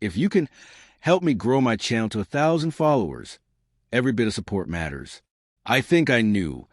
If you can help me grow my channel to 1,000 followers, every bit of support matters. I think I knew,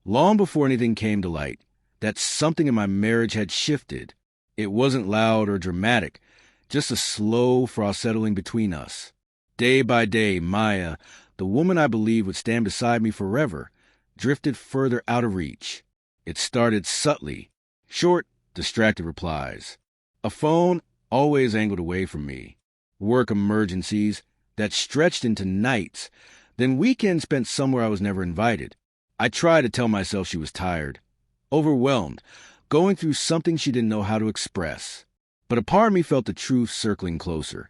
long before anything came to light, that something in my marriage had shifted. It wasn't loud or dramatic, just a slow frost settling between us. Day by day, Maya, the woman I believed would stand beside me forever, drifted further out of reach. It started subtly, short, distracted replies. A phone always angled away from me. Work emergencies that stretched into nights, then weekends spent somewhere I was never invited. I tried to tell myself she was tired, overwhelmed, going through something she didn't know how to express. But a part of me felt the truth circling closer,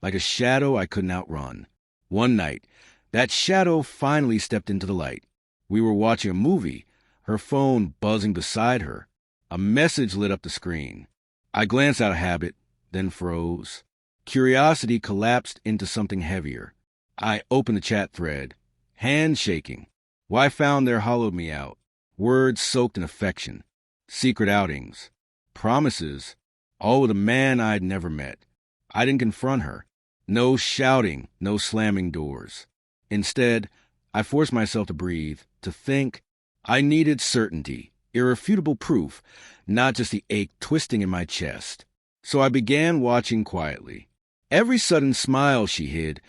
like a shadow I couldn't outrun. One night, that shadow finally stepped into the light. We were watching a movie, her phone buzzing beside her. A message lit up the screen. I glanced out of habit, then froze. Curiosity collapsed into something heavier. I opened the chat thread, hands shaking. What I found there hollowed me out. Words soaked in affection, secret outings, promises, all with a man I'd never met. I didn't confront her. No shouting, no slamming doors. Instead, I forced myself to breathe, to think. I needed certainty, irrefutable proof, not just the ache twisting in my chest. So I began watching quietly. Every sudden smile she hid,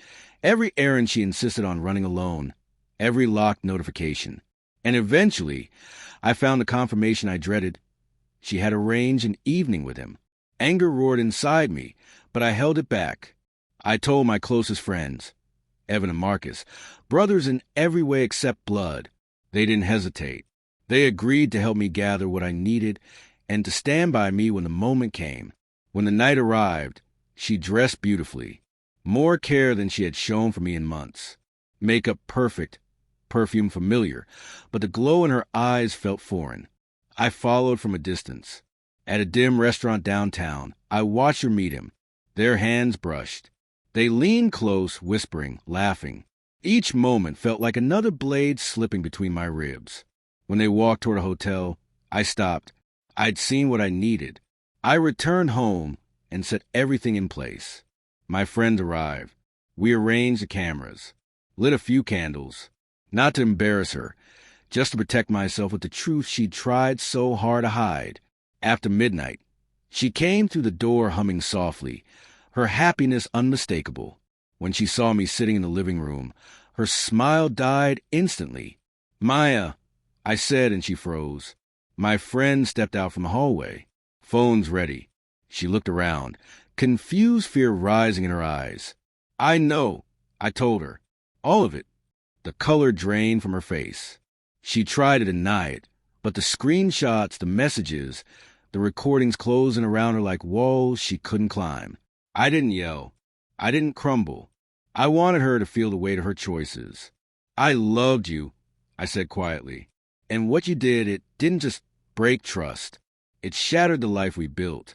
every errand she insisted on running alone, every locked notification. And eventually, I found the confirmation I dreaded. She had arranged an evening with him. Anger roared inside me, but I held it back. I told my closest friends, Evan and Marcus, brothers in every way except blood. They didn't hesitate. They agreed to help me gather what I needed and to stand by me when the moment came. When the night arrived, she dressed beautifully, more care than she had shown for me in months. Makeup perfect, perfume familiar, but the glow in her eyes felt foreign. I followed from a distance. At a dim restaurant downtown, I watched her meet him. Their hands brushed. They leaned close, whispering, laughing. Each moment felt like another blade slipping between my ribs. When they walked toward a hotel, I stopped. I'd seen what I needed. I returned home and set everything in place. My friends arrived. We arranged the cameras, lit a few candles, not to embarrass her, just to protect myself with the truth she'd tried so hard to hide. After midnight, she came through the door humming softly, her happiness unmistakable. When she saw me sitting in the living room, her smile died instantly. "Maya," I said, and she froze. My friend stepped out from the hallway. Phone's ready. She looked around, confused fear rising in her eyes. "I know," I told her. "All of it." The color drained from her face. She tried to deny it, but the screenshots, the messages, the recordings closing around her like walls she couldn't climb. I didn't yell. I didn't crumble. I wanted her to feel the weight of her choices. "I loved you," I said quietly. "And what you did, it didn't just break trust. It shattered the life we built."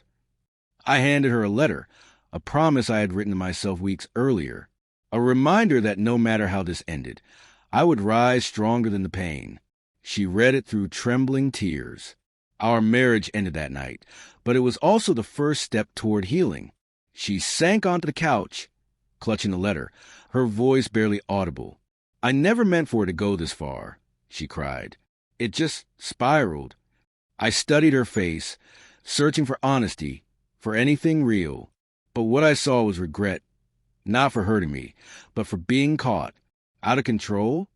I handed her a letter, a promise I had written to myself weeks earlier, a reminder that no matter how this ended, I would rise stronger than the pain. She read it through trembling tears. Our marriage ended that night, but it was also the first step toward healing. She sank onto the couch, clutching the letter, her voice barely audible. "I never meant for it to go this far," she cried. "It just spiraled." I studied her face, searching for honesty, for anything real. But what I saw was regret, not for hurting me, but for being caught. Out of control?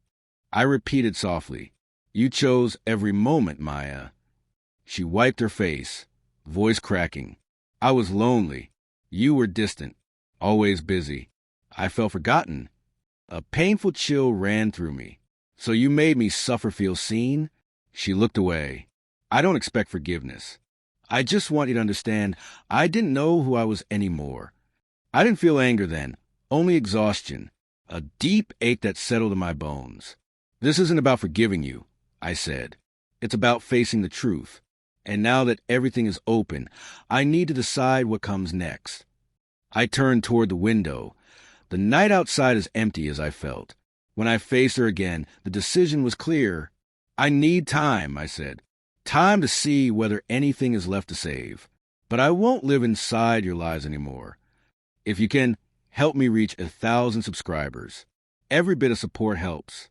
I repeated softly, "You chose every moment, Maya." She wiped her face, voice cracking. "I was lonely. You were distant, always busy. I felt forgotten." A painful chill ran through me. "So you made me suffer, feel seen?" She looked away. "I don't expect forgiveness. I just want you to understand I didn't know who I was anymore." I didn't feel anger then, only exhaustion, a deep ache that settled in my bones. "This isn't about forgiving you," I said. "It's about facing the truth. And now that everything is open, I need to decide what comes next." I turned toward the window. The night outside as empty as I felt. When I faced her again, the decision was clear. "I need time," I said. "Time to see whether anything is left to save. But I won't live inside your lies anymore. If you can, help me reach 1,000 subscribers. Every bit of support helps.